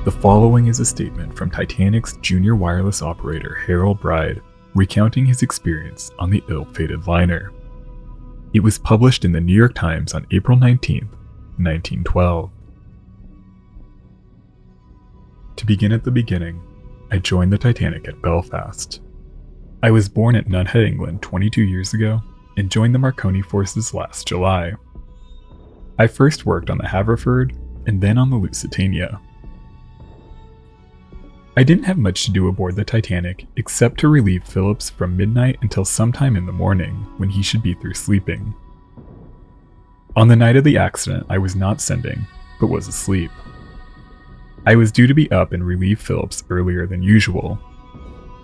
The following is a statement from Titanic's junior wireless operator Harold Bride, recounting his experience on the ill-fated liner. It was published in the New York Times on April 19, 1912. To begin at the beginning, I joined the Titanic at Belfast. I was born at Nunhead, England 22 years ago and joined the Marconi forces last July. I first worked on the Haverford and then on the Lusitania. I didn't have much to do aboard the Titanic except to relieve Phillips from midnight until sometime in the morning when he should be through sleeping. On the night of the accident, I was not sending, but was asleep. I was due to be up and relieve Phillips earlier than usual.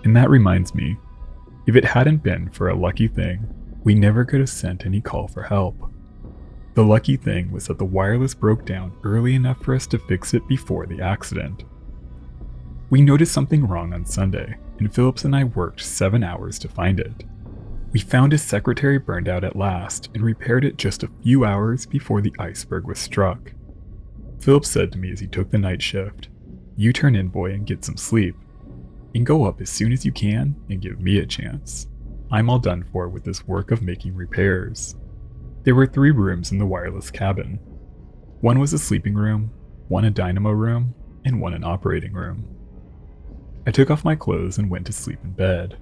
And that reminds me, if it hadn't been for a lucky thing, we never could have sent any call for help. The lucky thing was that the wireless broke down early enough for us to fix it before the accident. We noticed something wrong on Sunday, and Phillips and I worked 7 hours to find it. We found his secretary burned out at last and repaired it just a few hours before the iceberg was struck. Phillips said to me as he took the night shift, "You turn in, boy, and get some sleep. And go up as soon as you can and give me a chance. I'm all done for with this work of making repairs." There were 3 rooms in the wireless cabin. One was a sleeping room, one a dynamo room, and one an operating room. I took off my clothes and went to sleep in bed.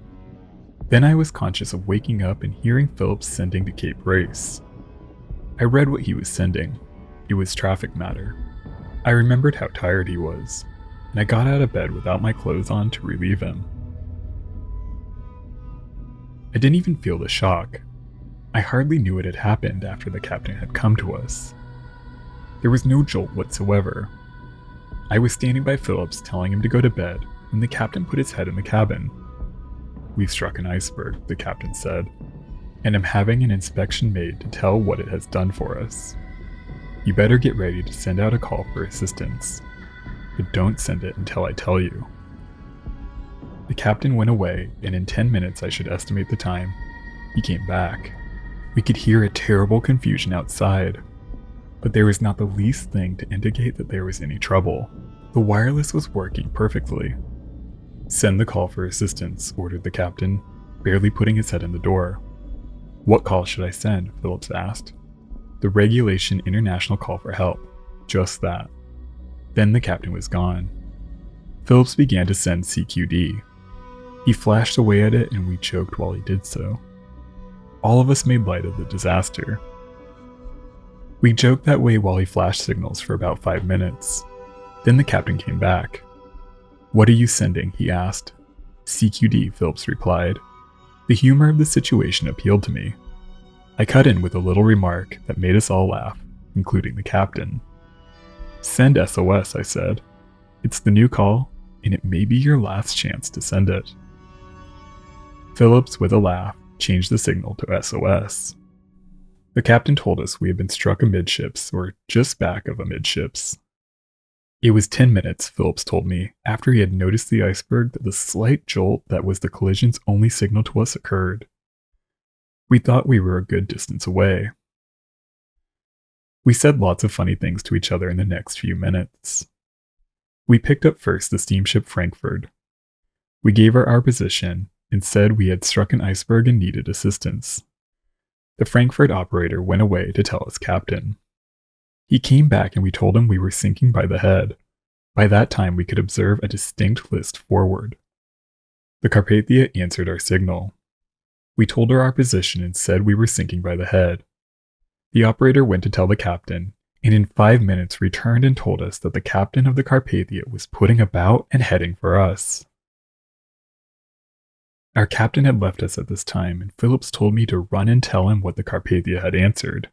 Then I was conscious of waking up and hearing Phillips sending to Cape Race. I read what he was sending. It was traffic matter. I remembered how tired he was, and I got out of bed without my clothes on to relieve him. I didn't even feel the shock. I hardly knew it had happened after the captain had come to us. There was no jolt whatsoever. I was standing by Phillips telling him to go to bed when the captain put his head in the cabin. "We've struck an iceberg," the captain said, "and I'm having an inspection made to tell what it has done for us. You better get ready to send out a call for assistance, but don't send it until I tell you." The captain went away, and in 10 minutes, I should estimate the time, he came back. We could hear a terrible confusion outside, but there was not the least thing to indicate that there was any trouble. The wireless was working perfectly. "Send the call for assistance," ordered the captain, barely putting his head in the door. "What call should I send?" Phillips asked. "The regulation international call for help." Just that. Then the captain was gone. Phillips began to send CQD. He flashed away at it and we choked while he did so. All of us made light of the disaster. We joked that way while he flashed signals for about 5 minutes. Then the captain came back. "What are you sending?" he asked. "CQD," Phillips replied. The humor of the situation appealed to me. I cut in with a little remark that made us all laugh, including the captain. "Send SOS," I said. "It's the new call, and it may be your last chance to send it." Phillips, with a laugh, changed the signal to SOS. The captain told us we had been struck amidships, or just back of amidships. It was 10 minutes, Phillips told me, after he had noticed the iceberg that the slight jolt that was the collision's only signal to us occurred. We thought we were a good distance away. We said lots of funny things to each other in the next few minutes. We picked up first the steamship Frankfurt. We gave her our position and said we had struck an iceberg and needed assistance. The Frankfurt operator went away to tell his captain. He came back and we told him we were sinking by the head. By that time we could observe a distinct list forward. The Carpathia answered our signal. We told her our position and said we were sinking by the head. The operator went to tell the captain, and in 5 minutes returned and told us that the captain of the Carpathia was putting about and heading for us. Our captain had left us at this time, and Phillips told me to run and tell him what the Carpathia had answered.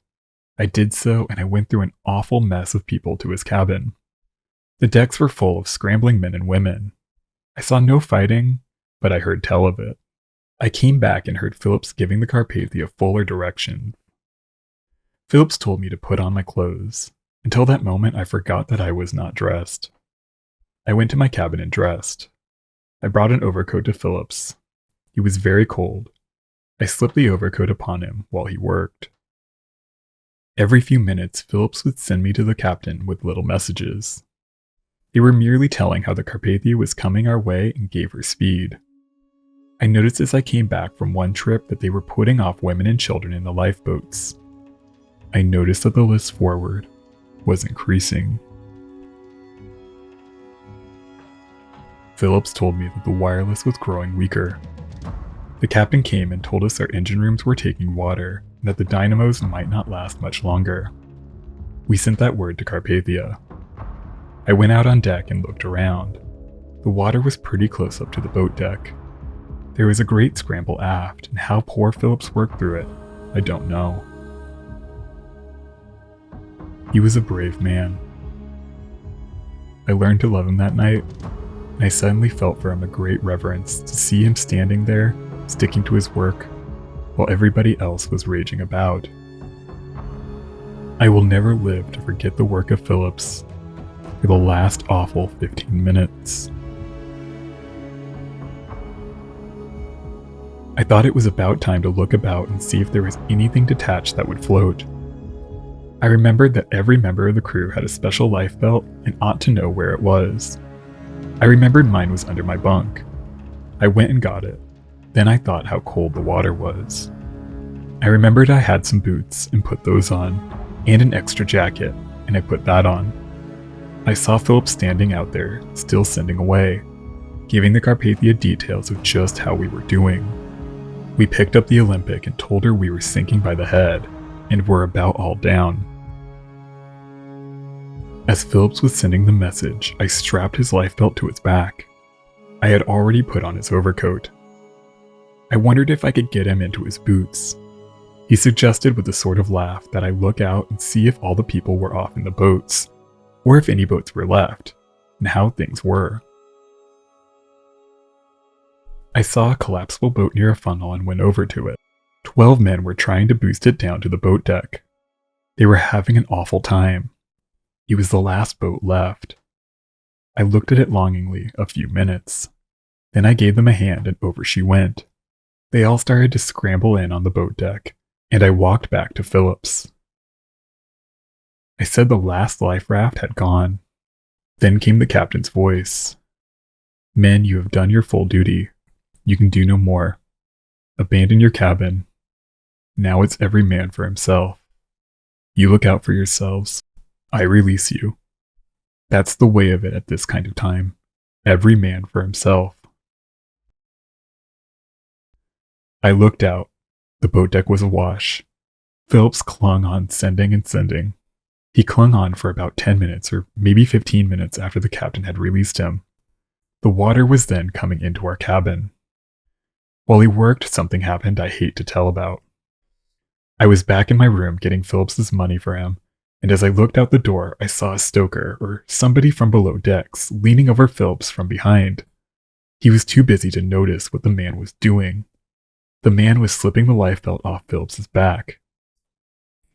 I did so, and I went through an awful mess of people to his cabin. The decks were full of scrambling men and women. I saw no fighting, but I heard tell of it. I came back and heard Phillips giving the Carpathia fuller direction. Phillips told me to put on my clothes. Until that moment, I forgot that I was not dressed. I went to my cabin and dressed. I brought an overcoat to Phillips. He was very cold. I slipped the overcoat upon him while he worked. Every few minutes, Phillips would send me to the captain with little messages. They were merely telling how the Carpathia was coming our way and gave her speed. I noticed as I came back from one trip that they were putting off women and children in the lifeboats. I noticed that the list forward was increasing. Phillips told me that the wireless was growing weaker. The captain came and told us our engine rooms were taking water and that the dynamos might not last much longer. We sent that word to Carpathia. I went out on deck and looked around. The water was pretty close up to the boat deck. There was a great scramble aft, and how poor Phillips worked through it, I don't know. He was a brave man. I learned to love him that night, and I suddenly felt for him a great reverence to see him standing there, sticking to his work, while everybody else was raging about. I will never live to forget the work of Phillips for the last awful 15 minutes. I thought it was about time to look about and see if there was anything detached that would float. I remembered that every member of the crew had a special life belt and ought to know where it was. I remembered mine was under my bunk. I went and got it. Then I thought how cold the water was. I remembered I had some boots and put those on, and an extra jacket, and I put that on. I saw Philip standing out there, still sending away, giving the Carpathia details of just how we were doing. We picked up the Olympic and told her we were sinking by the head, and were about all down. As Phillips was sending the message, I strapped his lifebelt to its back. I had already put on his overcoat. I wondered if I could get him into his boots. He suggested with a sort of laugh that I look out and see if all the people were off in the boats, or if any boats were left, and how things were. I saw a collapsible boat near a funnel and went over to it. 12 men were trying to boost it down to the boat deck. They were having an awful time. It was the last boat left. I looked at it longingly a few minutes. Then I gave them a hand and over she went. They all started to scramble in on the boat deck, and I walked back to Phillips. I said the last life raft had gone. Then came the captain's voice. Men, you have done your full duty. You can do no more. Abandon your cabin. Now it's every man for himself. You look out for yourselves. I release you. That's the way of it at this kind of time. Every man for himself. I looked out. The boat deck was awash. Phillips clung on, sending and sending. He clung on for about 10 minutes or maybe 15 minutes after the captain had released him. The water was then coming into our cabin. While he worked, something happened I hate to tell about. I was back in my room getting Phillips's money for him, and as I looked out the door, I saw a stoker, or somebody from below decks, leaning over Phillips from behind. He was too busy to notice what the man was doing. The man was slipping the lifebelt off Phillips's back.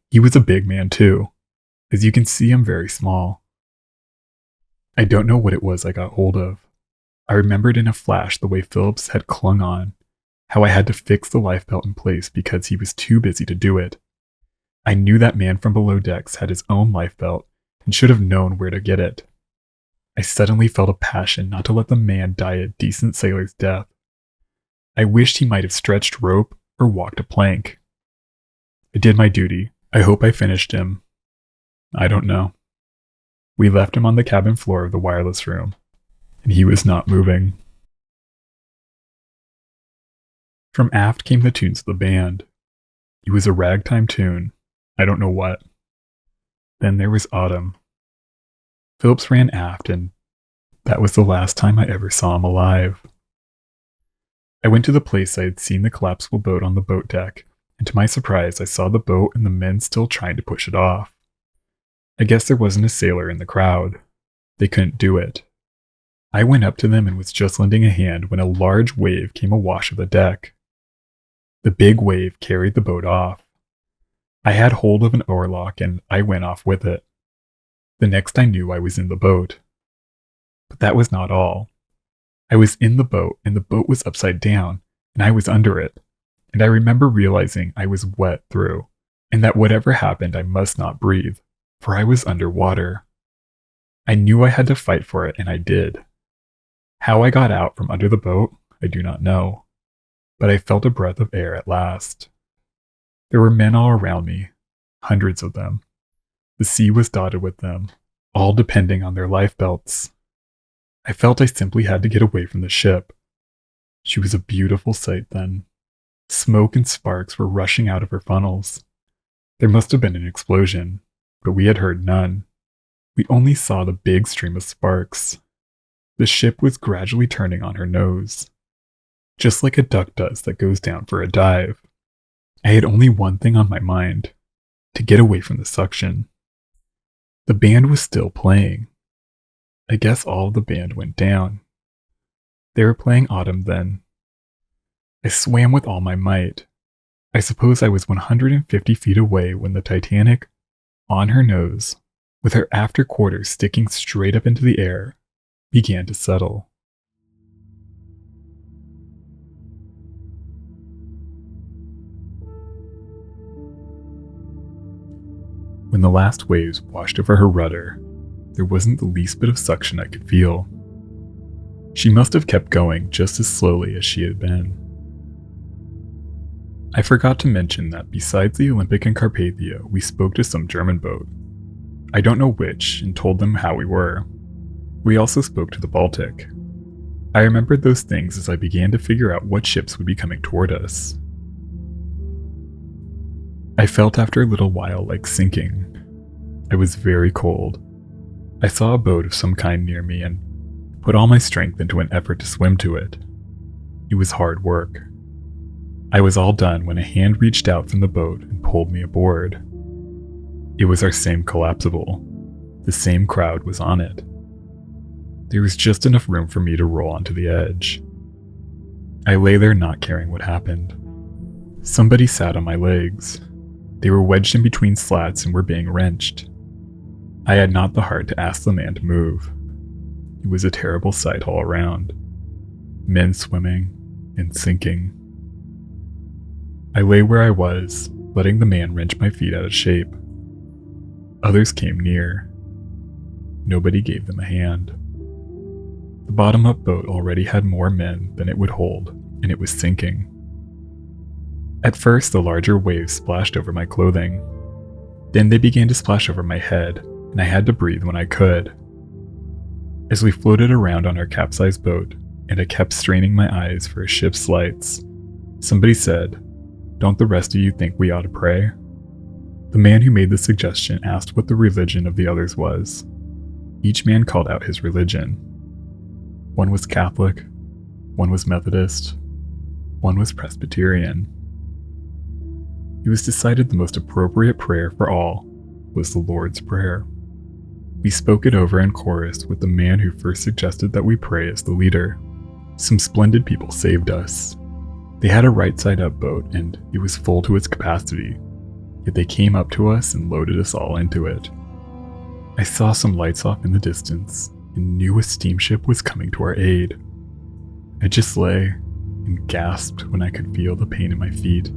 He was a big man too. As you can see, I'm very small. I don't know what it was I got hold of. I remembered in a flash the way Phillips had clung on, how I had to fix the lifebelt in place because he was too busy to do it. I knew that man from below decks had his own lifebelt and should have known where to get it. I suddenly felt a passion not to let the man die a decent sailor's death. I wished he might have stretched rope or walked a plank. I did my duty. I hope I finished him. I don't know. We left him on the cabin floor of the wireless room, and he was not moving. From aft came the tunes of the band. It was a ragtime tune. I don't know what. Then there was Autumn. Phillips ran aft, and that was the last time I ever saw him alive. I went to the place I had seen the collapsible boat on the boat deck, and to my surprise I saw the boat and the men still trying to push it off. I guess there wasn't a sailor in the crowd. They couldn't do it. I went up to them and was just lending a hand when a large wave came awash of the deck. The big wave carried the boat off. I had hold of an oarlock and I went off with it. The next I knew I was in the boat. But that was not all. I was in the boat and the boat was upside down and I was under it. And I remember realizing I was wet through and that whatever happened I must not breathe, for I was underwater. I knew I had to fight for it, and I did. How I got out from under the boat, I do not know, but I felt a breath of air at last. There were men all around me, hundreds of them. The sea was dotted with them, all depending on their life belts. I felt I simply had to get away from the ship. She was a beautiful sight then. Smoke and sparks were rushing out of her funnels. There must have been an explosion, but we had heard none. We only saw the big stream of sparks. The ship was gradually turning on her nose, just like a duck does that goes down for a dive. I had only one thing on my mind: to get away from the suction. The band was still playing. I guess all of the band went down. They were playing Autumn then. I swam with all my might. I suppose I was 150 feet away when the Titanic, on her nose, with her after quarters sticking straight up into the air, began to settle. When the last waves washed over her rudder, there wasn't the least bit of suction I could feel. She must have kept going just as slowly as she had been. I forgot to mention that besides the Olympic and Carpathia, we spoke to some German boat. I don't know which, and told them how we were. We also spoke to the Baltic. I remembered those things as I began to figure out what ships would be coming toward us. I felt after a little while like sinking. I was very cold. I saw a boat of some kind near me and put all my strength into an effort to swim to it. It was hard work. I was all done when a hand reached out from the boat and pulled me aboard. It was our same collapsible. The same crowd was on it. There was just enough room for me to roll onto the edge. I lay there not caring what happened. Somebody sat on my legs. They were wedged in between slats and were being wrenched. I had not the heart to ask the man to move. It was a terrible sight all around. Men swimming and sinking. I lay where I was, letting the man wrench my feet out of shape. Others came near. Nobody gave them a hand. The bottom-up boat already had more men than it would hold, and it was sinking. At first, the larger waves splashed over my clothing. Then they began to splash over my head, and I had to breathe when I could. As we floated around on our capsized boat, and I kept straining my eyes for a ship's lights, somebody said, "Don't the rest of you think we ought to pray?" The man who made the suggestion asked what the religion of the others was. Each man called out his religion. One was Catholic, one was Methodist, one was Presbyterian. It was decided the most appropriate prayer for all was the Lord's Prayer. We spoke it over in chorus with the man who first suggested that we pray as the leader. Some splendid people saved us. They had a right-side-up boat and it was full to its capacity, yet they came up to us and loaded us all into it. I saw some lights off in the distance and knew a steamship was coming to our aid. I just lay and gasped when I could feel the pain in my feet.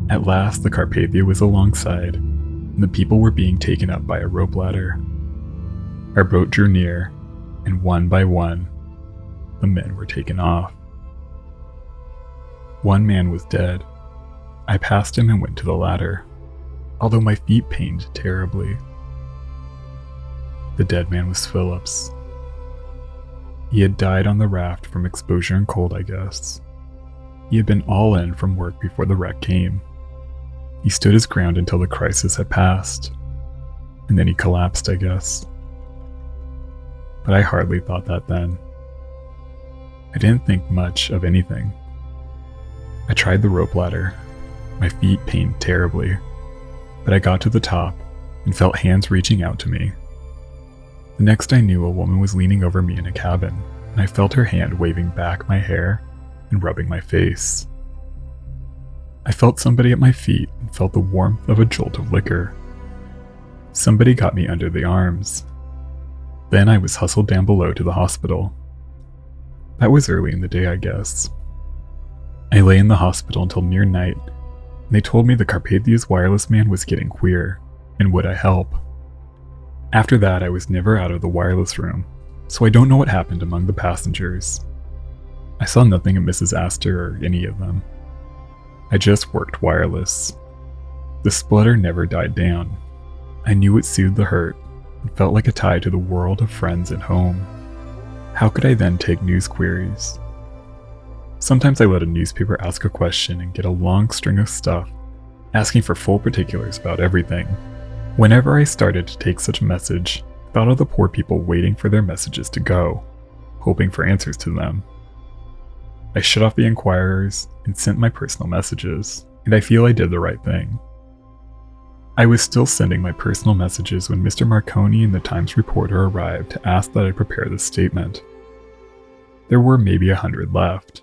At last, the Carpathia was alongside, and the people were being taken up by a rope ladder. Our boat drew near, and one by one, the men were taken off. One man was dead. I passed him and went to the ladder, although my feet pained terribly. The dead man was Phillips. He had died on the raft from exposure and cold, I guess. He had been all in from work before the wreck came. He stood his ground until the crisis had passed, and then he collapsed, I guess. But I hardly thought that then. I didn't think much of anything. I tried the rope ladder. My feet pained terribly, but I got to the top and felt hands reaching out to me. The next I knew, a woman was leaning over me in a cabin, and I felt her hand waving back my hair and rubbing my face. I felt somebody at my feet and felt the warmth of a jolt of liquor. Somebody got me under the arms. Then I was hustled down below to the hospital. That was early in the day, I guess. I lay in the hospital until near night, and they told me the Carpathia's wireless man was getting queer, and would I help? After that, I was never out of the wireless room, so I don't know what happened among the passengers. I saw nothing of Mrs. Astor or any of them. I just worked wireless. The splutter never died down. I knew it soothed the hurt and felt like a tie to the world of friends and home. How could I then take news queries? Sometimes I let a newspaper ask a question and get a long string of stuff, asking for full particulars about everything. Whenever I started to take such a message, I thought of the poor people waiting for their messages to go, hoping for answers to them. I shut off the inquirers and sent my personal messages, and I feel I did the right thing. I was still sending my personal messages when Mr. Marconi and the Times reporter arrived to ask that I prepare this statement. There were maybe 100 left.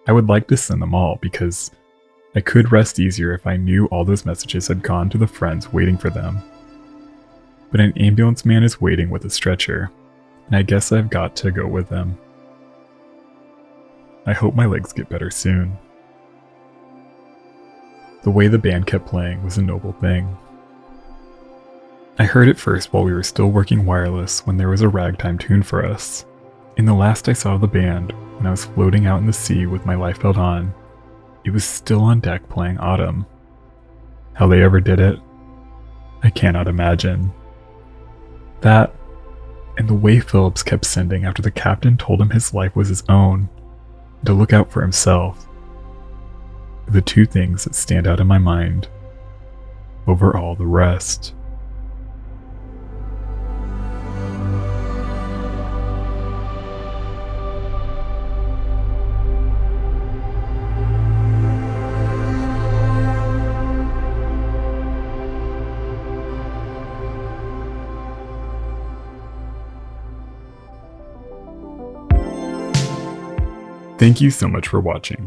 I would like to send them all because I could rest easier if I knew all those messages had gone to the friends waiting for them. But an ambulance man is waiting with a stretcher, and I guess I've got to go with them. I hope my legs get better soon. The way the band kept playing was a noble thing. I heard it first while we were still working wireless when there was a ragtime tune for us. In the last I saw of the band, when I was floating out in the sea with my lifebelt on, it was still on deck playing Autumn. How they ever did it, I cannot imagine. That, and the way Phillips kept sending after the captain told him his life was his own, and to look out for himself, are the two things that stand out in my mind over all the rest. Thank you so much for watching.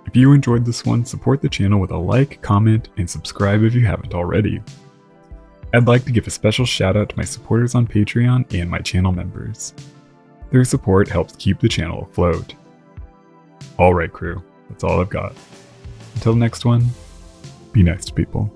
If you enjoyed this one, support the channel with a like, comment, and subscribe if you haven't already. I'd like to give a special shout out to my supporters on Patreon and my channel members. Their support helps keep the channel afloat. Alright crew, that's all I've got. Until next one, be nice to people.